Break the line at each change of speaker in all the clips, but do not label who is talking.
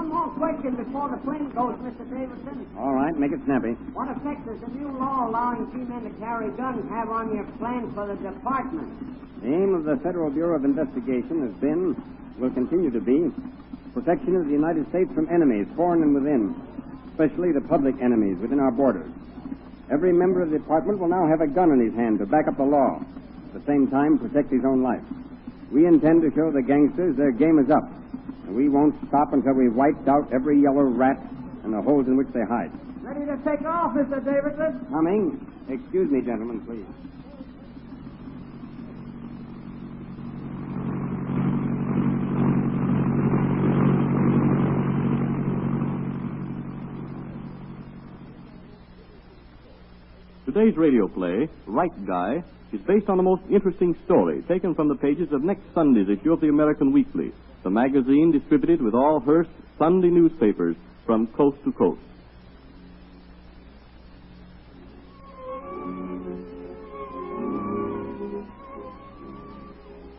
one more question before the plane goes, Mr. Davidson.
All right, make it snappy.
What effect does the new law allowing seamen to carry guns have on your plans for the department?
The aim of the Federal Bureau of Investigation has been, will continue to be, protection of the United States from enemies, foreign and within, especially the public enemies within our borders. Every member of the department will now have a gun in his hand to back up the law, at the same time protect his own life. We intend to show the gangsters their game is up, and we won't stop until we've wiped out every yellow rat and the holes in which they hide.
Ready to take off, Mr. Davidson?
Coming. Excuse me, gentlemen, please.
Today's radio play, Right Guy, is based on a most interesting story taken from the pages of next Sunday's issue of the American Weekly, the magazine distributed with all Hearst's Sunday newspapers from coast to coast.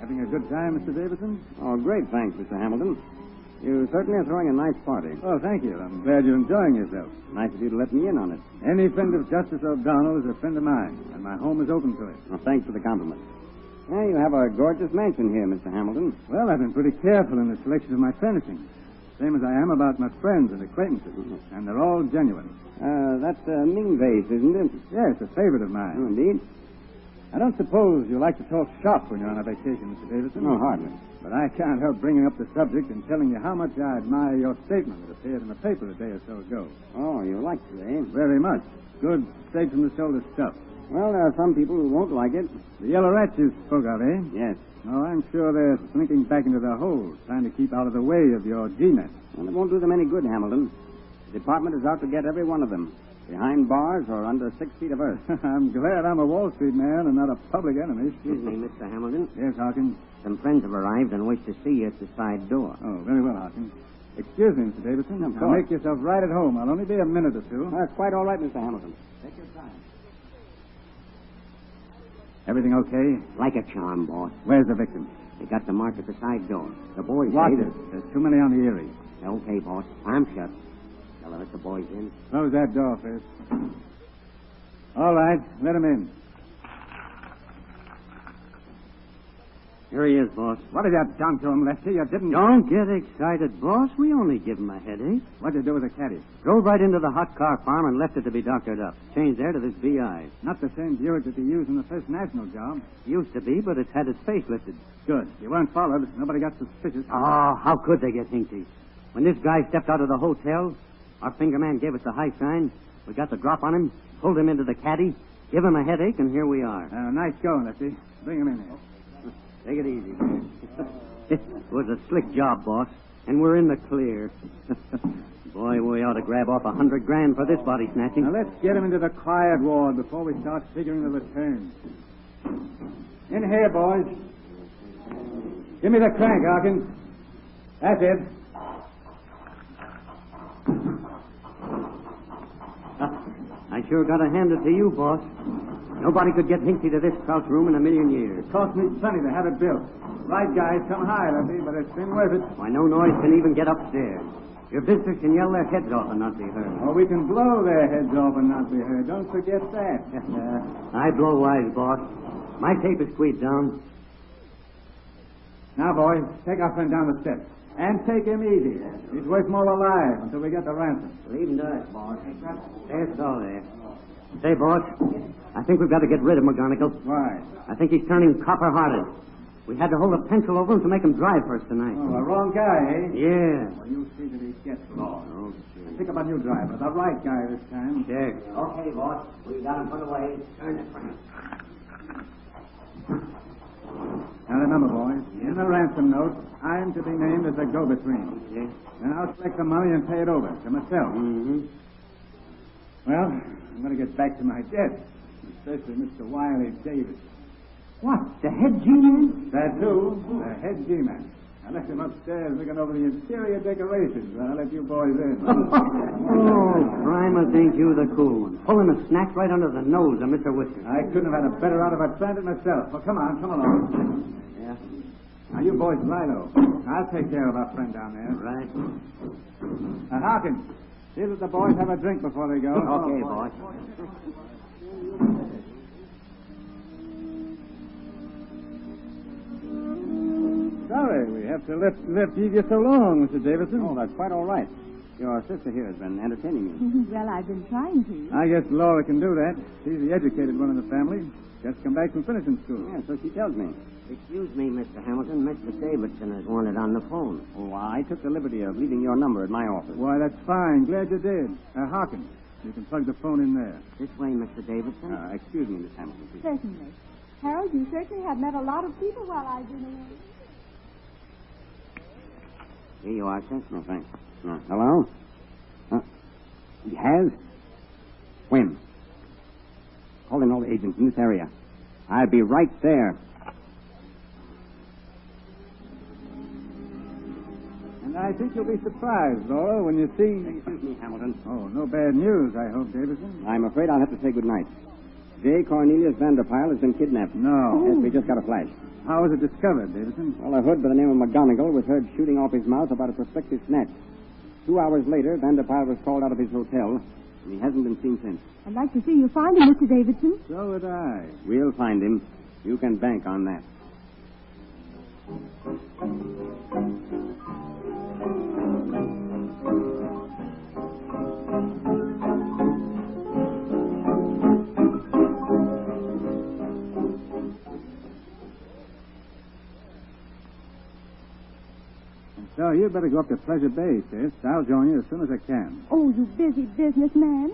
Having a good time, Mr. Davidson?
Oh, great, thanks, Mr. Hamilton. You certainly are throwing a nice party.
Oh, thank you. I'm glad you're enjoying yourself.
Nice of you to let me in on it.
Any friend of Justice O'Donnell is a friend of mine, and my home is open to it.
Well, thanks for the compliment. Yeah, you have a gorgeous mansion here, Mr. Hamilton.
Well, I've been pretty careful in the selection of my furnishings. Same as I am about my friends and acquaintances. And they're all genuine.
That's a Ming vase, isn't it?
Yes, a favorite of mine.
Oh, indeed.
I don't suppose you like to talk shop when you're on a vacation, Mr. Davidson.
No, hardly.
But I can't help bringing up the subject and telling you how much I admire your statement that appeared in the paper a day or so ago.
Oh, you like it, eh?
Very much. Good, straight from the shoulder stuff.
Well, there are some people who won't like it.
The yellow rats you spoke of, eh?
Yes.
Oh, I'm sure they're slinking back into their holes, trying to keep out of the way of your G-men.
Well, it won't do them any good, Hamilton. The department is out to get every one of them, behind bars or under 6 feet of earth.
I'm glad I'm a Wall Street man and not a public enemy.
Excuse me, Mr. Hamilton.
Yes, Hawkins?
Some friends have arrived and wish to see you at the side door.
Oh, very well, Hawkins. Excuse me, Mr. Davidson.
Of
Now
course.
make yourself right at home. I'll only be a minute or two.
That's quite all right, Mr. Hamilton.
Take your time. Everything okay?
Like a charm, boss.
Where's the victim?
They got the mark at the side door. The boys
Watch
say
it. There's too many on the Erie.
Okay, boss. I'm shut. Shall I let the boys in?
Close that door first. All right, let him in.
Here he is, boss.
What have you done to him, Lefty? You didn't...
Don't get excited, boss. We only give him a headache.
What'd you do with the caddy?
Drove right into the hot car farm and left it to be doctored up. Changed there to this BI.
Not the same Buick that you used in the First National job.
Used to be, but it's had its face lifted.
Good. You weren't followed. Nobody got suspicious.
Oh, how could they get hinky? When this guy stepped out of the hotel, our finger man gave us the high sign. We got the drop on him, pulled him into the caddy, give him a headache, and here we are.
Nice going, Lefty. Bring him in here.
Take it easy. It was a slick job, boss, and we're in the clear. Boy, we ought to grab off $100,000 for this body snatching.
Now, let's get him into the quiet ward before we start figuring the return. In here, boys. Give me the crank, Hawkins. That's it.
I sure got to hand it to you, boss. Nobody could get hinky to this crouch room in a million years.
It cost me plenty to have it built. Right, guys, come high, Lefty, but it's been worth it.
Why, no noise can even get upstairs. Your visitors can yell their heads off and not be heard.
Or we can blow their heads off and not be heard. Don't forget that.
I blow wise, boss. My tape is squeezed down.
Now, boys, take our friend down the steps. And take him easy. He's worth more alive until we get the ransom.
Leave him to us, boss. There's all there. Say, boss, I think we've got to get rid of McGonigal.
Why?
I think he's turning copper-hearted. We had to hold a pencil over him to make him drive for us tonight.
Oh, the wrong guy, eh?
Yeah.
Well, you see that he gets lost.
Okay.
Pick up a new driver. The right guy this time.
Check. Okay, boss. We got him put away. Turn the crank.
Now, remember, boys, in the ransom note, I'm to be named as a go-between.
Yes.
Then I'll collect the money and pay it over to myself.
Mm-hmm.
Well, I'm going to get back to my desk, especially Mr. Wiley Davis.
What? The head G-man?
That, too, the head G-man. I left him upstairs looking over the interior decorations when I let you boys in.
Oh, Primus, ain't you the cool one? Pulling a snack right under the nose of Mr. Whiskers.
I couldn't have had a better out of a transit myself. Well, come on, come along.
Yeah.
Now, you boys lie low. I'll take care of our friend down there.
Right.
Hawkins, see that the boys have a drink before they go.
Okay, boss.
Sorry, we have to lift you so long, Mr. Davidson.
Oh, that's quite all right. Your sister here has been entertaining me.
Well, I've been trying to.
I guess Laura can do that. She's the educated one in the family. Just come back from finishing school.
Yeah, so she tells me.
Excuse me, Mr. Hamilton. Mr. Davidson is wanted on the phone.
Oh, I took the liberty of leaving your number at my office.
Why, that's fine. Glad you did. Hawkins, you can plug the phone in there.
This way, Mr. Davidson.
Excuse me, Miss Hamilton, please.
Certainly. Harold, you certainly have met a lot of people while I've been away.
Here you are, sir.
No, thanks. Hello? He has? When? Call in all the agents in this area. I'll be right there.
And I think you'll be surprised, Laura, when you see...
Excuse me, Hamilton.
Oh, no bad news, I hope, Davidson.
I'm afraid I'll have to say goodnight. J. Cornelius Vanderpyle has been kidnapped.
No.
Yes, we just got a flash.
How was it discovered, Davidson?
Well, a hood by the name of McGonigal was heard shooting off his mouth about a prospective snatch. 2 hours later, Vanderpyle was called out of his hotel, and he hasn't been seen since.
I'd like to see you find him, Mr. Davidson.
So would I.
We'll find him. You can bank on that.
So you'd better go up to Pleasure Bay, sis. I'll join you as soon as I can.
Oh, you busy businessman.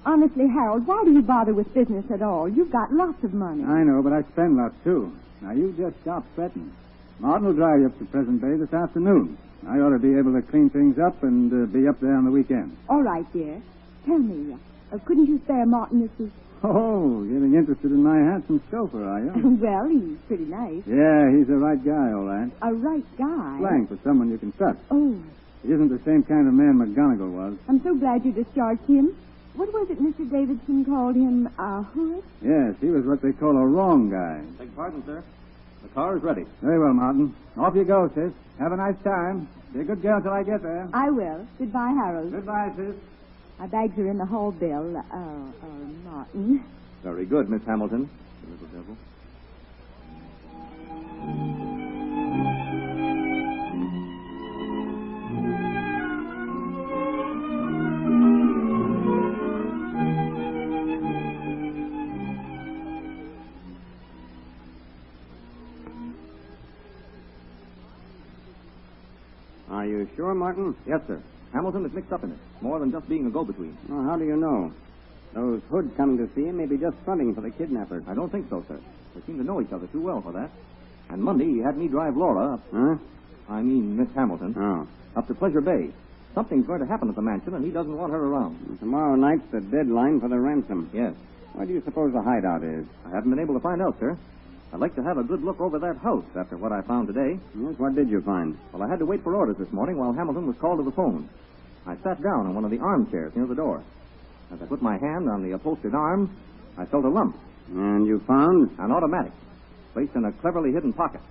Honestly, Harold, why do you bother with business at all? You've got lots of money.
I know, but I spend lots, too. Now, you just stop fretting. Martin will drive you up to Pleasant Bay this afternoon. I ought to be able to clean things up and be up there on the weekend.
All right, dear. Tell me, couldn't you spare Martin this week?
Oh, getting interested in my handsome chauffeur, are you?
Well, he's pretty nice.
Yeah, he's the right guy, all right.
A right guy?
Slang for someone you can trust.
Oh.
He isn't the same kind of man McGonigal was.
I'm so glad you discharged him. What was it Mr. Davidson called him? A hood?
Yes, he was what they call a wrong guy.
Beg pardon, sir. The car is ready.
Very well, Martin. Off you go, sis. Have a nice time. Be a good girl till I get there.
I will. Goodbye, Harold.
Goodbye, sis.
My bags are in the hall, Bill. Martin.
Very good, Miss Hamilton. The little devil.
Are you sure, Martin?
Yes, sir. Hamilton is mixed up in it. More than just being a go-between.
Well, how do you know? Those hoods coming to see him may be just fronting for the kidnappers.
I don't think so, sir. They seem to know each other too well for that. And Monday, he had me drive Laura up...
Huh?
I mean, Miss Hamilton.
Oh.
Up to Pleasure Bay. Something's going to happen at the mansion, and he doesn't want her around.
And tomorrow night's the deadline for the ransom.
Yes.
Where do you suppose the hideout is?
I haven't been able to find out, sir. I'd like to have a good look over that house after what I found today.
Yes, what did you find?
Well, I had to wait for orders this morning while Hamilton was called to the phone. I sat down in one of the armchairs near the door. As I put my hand on the upholstered arm, I felt a lump.
And you found?
An automatic, placed in a cleverly hidden pocket,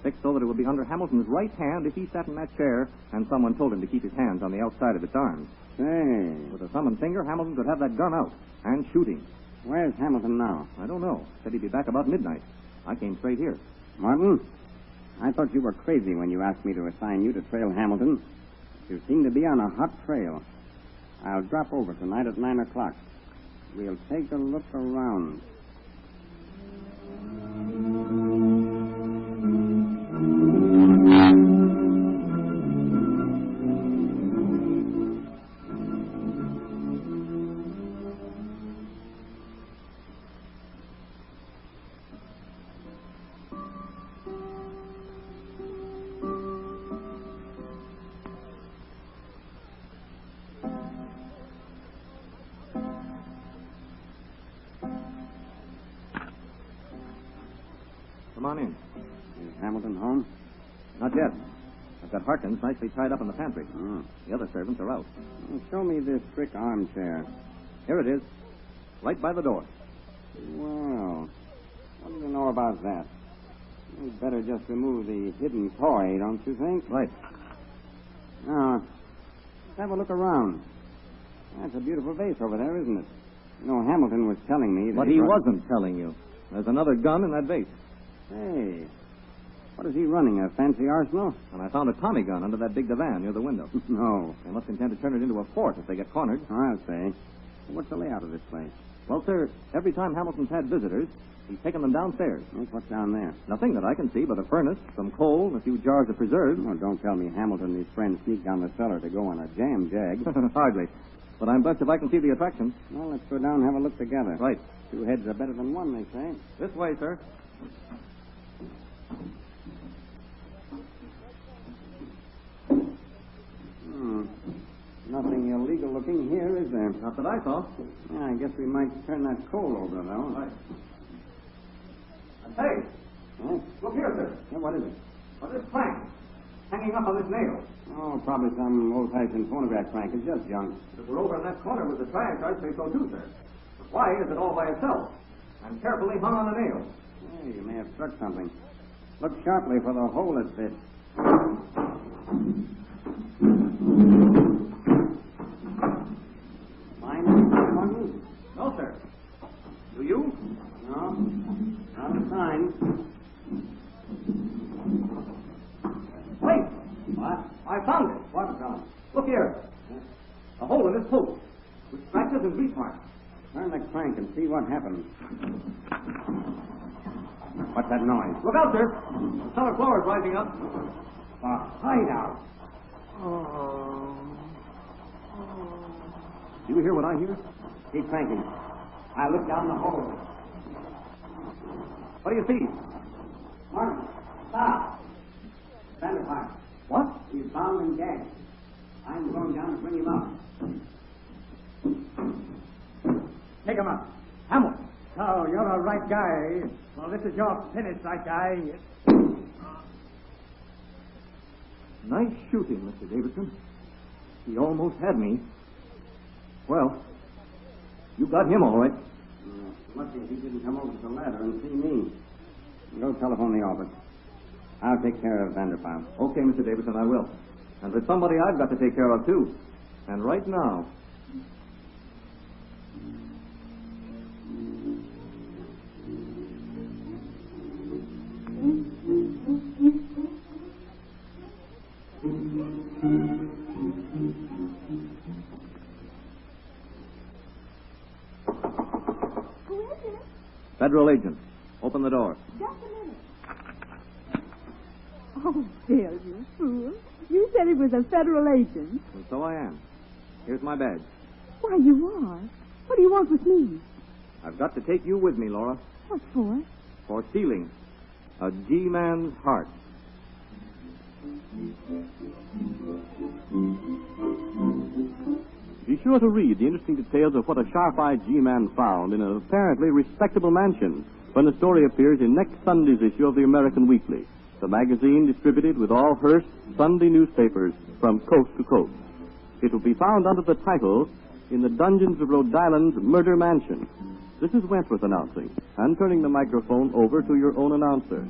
fixed so that it would be under Hamilton's right hand if he sat in that chair and someone told him to keep his hands on the outside of its arms.
Say,
With a thumb and finger, Hamilton could have that gun out and shooting.
where's Hamilton now?
I don't know. Said he'd be back about midnight. I came straight here.
Martin, I thought you were crazy when you asked me to assign you to trail Hamilton. You seem to be on a hot trail. I'll drop over tonight at 9 o'clock. We'll take a look around.
Come on in.
Is Hamilton home?
Not yet. I've got Harkins nicely tied up in the pantry.
Oh.
The other servants are out.
Well, show me this brick armchair.
Here it is. Right by the door.
Well, what do you know about that? We'd better just remove the hidden toy, don't you think?
Right.
Now, let's have a look around. That's a beautiful vase over there, isn't it? You know, Hamilton was telling me that...
But he wasn't telling you. There's another gun in that vase.
Hey, what is he running, a fancy arsenal?
And I found a Tommy gun under that big divan near the window.
No.
They must intend to turn it into a fort if they get cornered.
I'll say. What's the layout of this place?
Well, sir, every time Hamilton's had visitors, he's taken them downstairs.
Yes, what's down there?
Nothing that I can see but a furnace, some coal, and a few jars of preserves.
Oh, don't tell me Hamilton and his friends sneaked down the cellar to go on a jam jag.
Hardly. But I'm blessed if I can see the attraction.
Well, let's go down and have a look together.
Right.
2 heads are better than 1, they say.
This way, sir.
Nothing illegal looking here, is there?
Not that I saw.
Yeah, I guess we might turn that coal over, though.
Right. Hey,
Huh?
look here, sir.
Yeah, what is it?
What's this crank hanging up on this nail?
Oh, probably some old-fashioned phonograph crank. It's just junk.
If we're over in that corner with the trash, I'd say so too, sir. But why is it all by itself and carefully hung on a nail?
Yeah, you may have struck something. Look sharply for the hole it fits. Find anything among you?
No, sir. Do you?
No. Not a sign.
Wait.
What?
I found it.
What's gone?
Look here. A hole in this post with scratches and grease marks.
Turn the crank and see what happens. What's that noise?
Look out, sir. The cellar floor is rising up.
A hideout.
Do you hear what I hear?
Keep cranking. I look down the hole.
What do you see?
Martin, stop. Vanderpine.
What?
He's bound and gagged. I'm going down to bring him up.
Take him up.
Hamilton.
Oh, you're the right guy. Well, this is your finish, right guy.
Nice shooting, Mr. Davidson. He almost had me. Well, you got him all right.
Lucky he didn't come over to the ladder and see me. Go telephone the office. I'll take care of Vanderpump.
Okay, Mr. Davidson, I will. And there's somebody I've got to take care of, too. And right now.
Who is it?
Federal agent. Open the door.
Just a minute. Oh, Bill, you fool. You said he was a federal agent.
And so I am. Here's my badge.
Why, you are. What do you want with me?
I've got to take you with me, Laura,
What for?
for stealing a G-man's heart. Be sure to read the interesting details of what a sharp-eyed G-man found in an apparently respectable mansion when the story appears in next Sunday's issue of the American Weekly, the magazine distributed with all Hearst Sunday newspapers from coast to coast. It will be found under the title, In the Dungeons of Rhode Island's Murder Mansion. This is Wentworth announcing, and turning the microphone over to your own announcer.